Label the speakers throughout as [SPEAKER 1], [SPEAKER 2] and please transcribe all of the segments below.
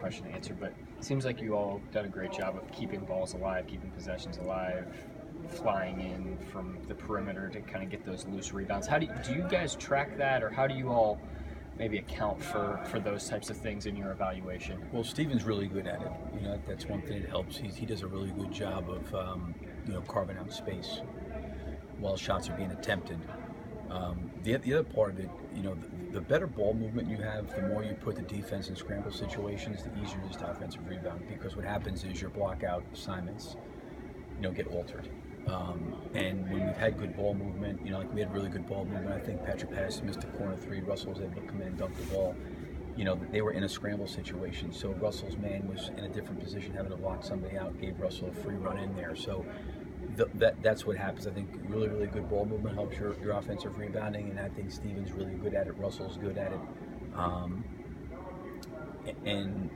[SPEAKER 1] question to answer, but it seems like you all done a great job of keeping balls alive, keeping possessions alive, flying in from the perimeter to kind of get those loose rebounds. How do you guys track that, or how do you all maybe account for those types of things in your evaluation?
[SPEAKER 2] Well, Steven's really good at it. That's one thing that helps. He does a really good job of carving out space while shots are being attempted. The other part of it, the better ball movement you have, the more you put the defense in scramble situations, the easier it is to offensive rebound. Because what happens is your block out assignments, get altered. And when we've had good ball movement, like we had really good ball movement. I think Patrick Patterson missed a corner three. Russell was able to come in and dunk the ball. They were in a scramble situation. So Russell's man was in a different position, having to block somebody out, gave Russell a free run in there. So that's what happens. I think really, really good ball movement helps your offensive rebounding, and I think Steven's really good at it. Russell's good at it. And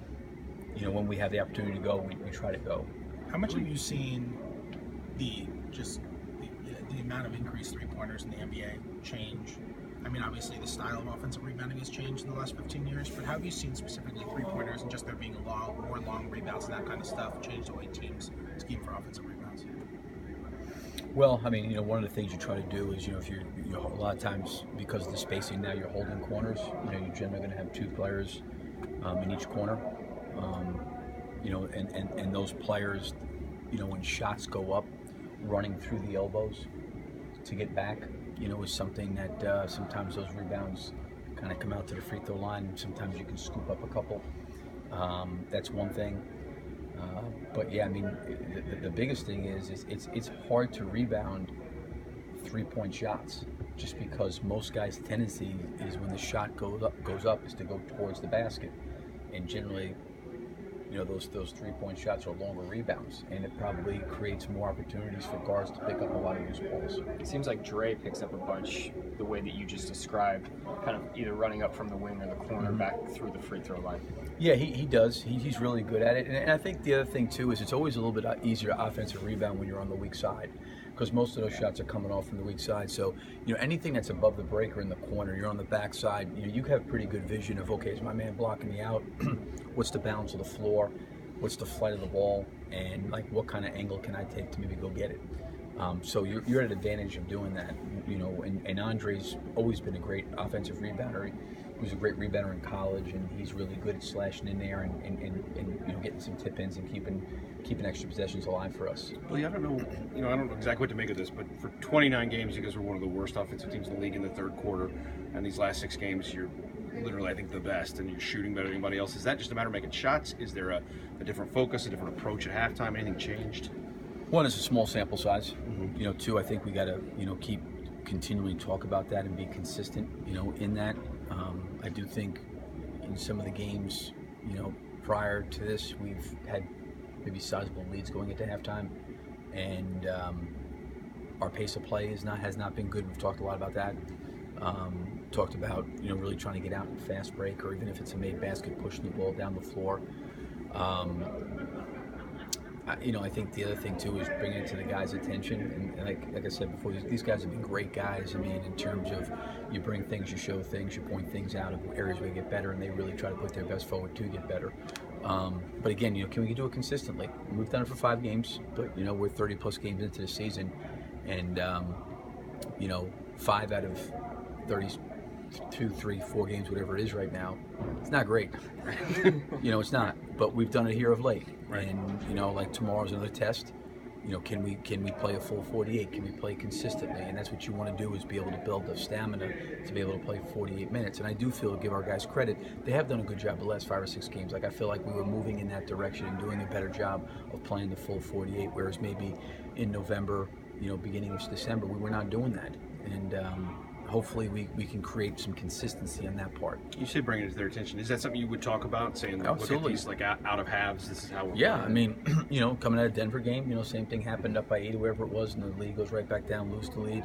[SPEAKER 2] when we have the opportunity to go, we try to go.
[SPEAKER 3] How much have you seen the amount of increased three-pointers in the NBA change? I mean, obviously the style of offensive rebounding has changed in the last 15 years, but how have you seen specifically three-pointers and just there being more long rebounds and that kind of stuff change the way teams scheme for offensive rebounds?
[SPEAKER 2] Well, I mean, one of the things you try to do is, if you're a lot of times because of the spacing now, you're holding corners. You're generally going to have two players in each corner. And those players, when shots go up, running through the elbows to get back, is something that sometimes those rebounds kind of come out to the free throw line, and sometimes you can scoop up a couple. That's one thing. But yeah, I mean, the biggest thing is it's hard to rebound 3-point shots, just because most guys' tendency is when the shot goes up is to go towards the basket, and generally, those 3-point shots are longer rebounds, and it probably creates more opportunities for guards to pick up a lot of loose balls.
[SPEAKER 1] It seems like Dre picks up a bunch the way that you just described, kind of either running up from the wing or the corner back through the free throw line.
[SPEAKER 2] Yeah, he does. He's really good at it. And I think the other thing, too, is it's always a little bit easier to offensive rebound when you're on the weak side, because most of those shots are coming off from the weak side. So, anything that's above the break or in the corner, you're on the back side, you have pretty good vision of, okay, is my man blocking me out? What's the balance of the floor? What's the flight of the ball? And, what kind of angle can I take to maybe go get it? So you're at an advantage of doing that, and Andre's always been a great offensive rebounder. He was a great rebounder in college, and he's really good at slashing in there and getting some tip-ins and keeping extra possessions alive for us.
[SPEAKER 4] Well, yeah, I don't know exactly what to make of this, but for 29 games, you guys were one of the worst offensive teams in the league in the third quarter, and these last 6 games, you're literally, I think, the best, and you're shooting better than anybody else. Is that just a matter of making shots? Is there a different focus, a different approach at halftime? Anything changed?
[SPEAKER 2] One, is a small sample size. Two, I think we got to keep continually talk about that and be consistent in that. I do think in some of the games prior to this, we've had maybe sizable leads going into halftime, and our pace of play has not been good. We've talked a lot about that. Talked about really trying to get out in fast break, or even if it's a made basket, pushing the ball down the floor. I think the other thing too is bringing it to the guys' attention, and like I said before, these guys have been great guys. I mean, in terms of you bring things, you show things, you point things out of areas where you get better, and they really try to put their best forward to get better. But again, can we do it consistently? We've done it for 5 games, but we're 30 plus games into the season, and 5 out of 32, 3, 4 games, whatever it is right now, it's not great. It's not. But we've done it here of late,
[SPEAKER 4] right.
[SPEAKER 2] And like tomorrow's another test. Can we play a full 48? Can we play consistently? And that's what you want to do, is be able to build the stamina to be able to play 48 minutes. And I do feel, give our guys credit, they have done a good job the last 5 or 6 games. Like, I feel like we were moving in that direction and doing a better job of playing the full 48. Whereas maybe in November, beginning of December, we were not doing that. And hopefully we can create some consistency on that part.
[SPEAKER 4] You say bring it to their attention. Is that something you would talk about, saying,
[SPEAKER 2] absolutely,
[SPEAKER 4] look at these, like, out of halves, this is how we're
[SPEAKER 2] Yeah,
[SPEAKER 4] playing?
[SPEAKER 2] I mean, coming out of Denver game, same thing happened, up by 8 or wherever it was, and the lead goes right back down, lose the lead.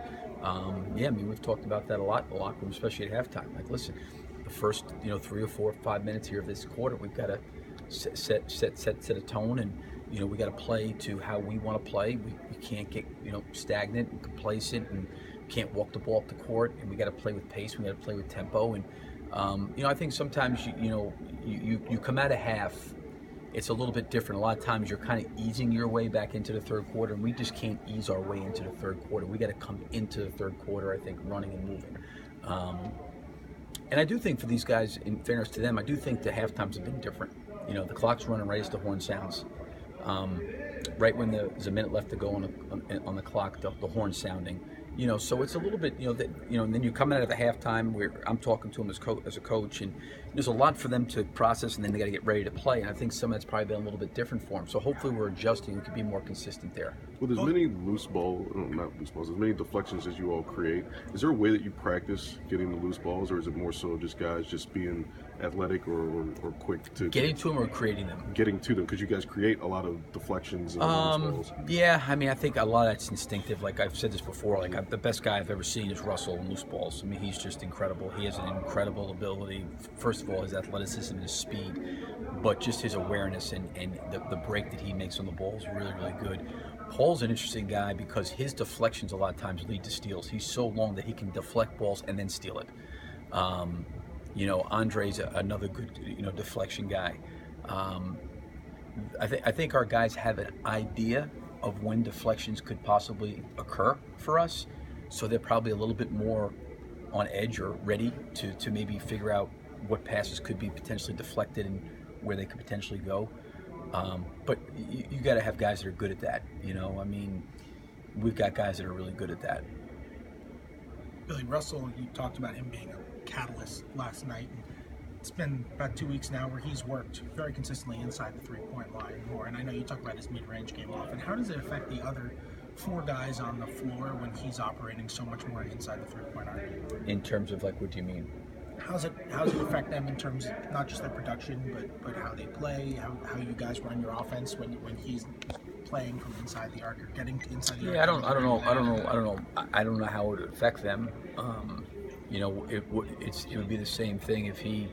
[SPEAKER 2] Yeah, I mean, we've talked about that a lot in the locker room, especially at halftime. Like, listen, the first 3 or 4 or 5 minutes here of this quarter, we've got to set a tone, and we got to play to how we want to play. We can't get stagnant and complacent, and can't walk the ball up the court, and we got to play with pace. We got to play with tempo, and I think sometimes you come out of half, it's a little bit different. A lot of times you're kind of easing your way back into the third quarter, and we just can't ease our way into the third quarter. We got to come into the third quarter, I think, running and moving. And I do think for these guys, in fairness to them, I do think the halftimes have been different. The clock's running right as the horn sounds. Right when there's a minute left to go on the clock, the horn sounding. So it's a little bit, and then you come out of the halftime where I'm talking to them as a coach, and there's a lot for them to process, and then they got to get ready to play. And I think some of that's probably been a little bit different for them. So hopefully we're adjusting and can be more consistent there.
[SPEAKER 5] Well, there's many not loose balls, there's many deflections as you all create. Is there a way that you practice getting the loose balls, or is it more so just guys just being athletic or quick to
[SPEAKER 2] getting to them or creating them?
[SPEAKER 5] Getting to them, because you guys create a lot of deflections and loose balls.
[SPEAKER 2] Yeah, I mean, I think a lot of that's instinctive. Like I've said this before, the best guy I've ever seen is Russell in loose balls. I mean, he's just incredible. He has an incredible ability. First of all, his athleticism and his speed, but just his awareness and the break that he makes on the ball is really, really good. Paul's an interesting guy because his deflections a lot of times lead to steals. He's so long that he can deflect balls and then steal it. Andre's another good, deflection guy. I think our guys have an idea of when deflections could possibly occur for us, so they're probably a little bit more on edge or ready to maybe figure out what passes could be potentially deflected and where they could potentially go. But you got to have guys that are good at that. I mean, we've got guys that are really good at that.
[SPEAKER 3] Billy Russell, you talked about him being a catalyst last night. It's been about 2 weeks now where he's worked very consistently inside the three-point line more. And I know you talk about his mid-range game often. How does it affect the other 4 guys on the floor when he's operating so much more inside the three-point line?
[SPEAKER 2] In terms of, what do you mean?
[SPEAKER 3] How does it affect them in terms of not just their production, but how they play, how you guys run your offense when he's playing from inside the arc or getting to inside the arc?
[SPEAKER 2] Yeah, I don't know. I don't know how it would affect them. It would be the same thing if he,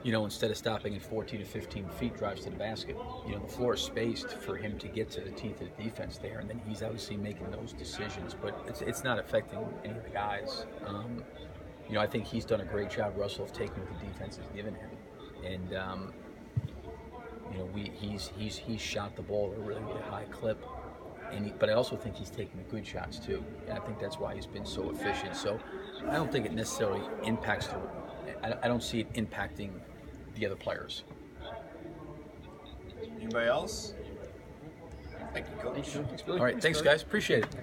[SPEAKER 2] instead of stopping at 14 to 15 feet, drives to the basket. The floor is spaced for him to get to the teeth of the defense there, and then he's obviously making those decisions. But it's not affecting any of the guys. I think he's done a great job, Russell, of taking what the defense has given him, and he's shot the ball at a really, really high clip. But I also think he's taking the good shots too, and I think that's why he's been so efficient. So I don't think it necessarily impacts I don't see it impacting the other players.
[SPEAKER 6] Anybody else? Thank you, Coach.
[SPEAKER 1] Thanks, Billy.
[SPEAKER 2] All right, thanks, guys. Appreciate it.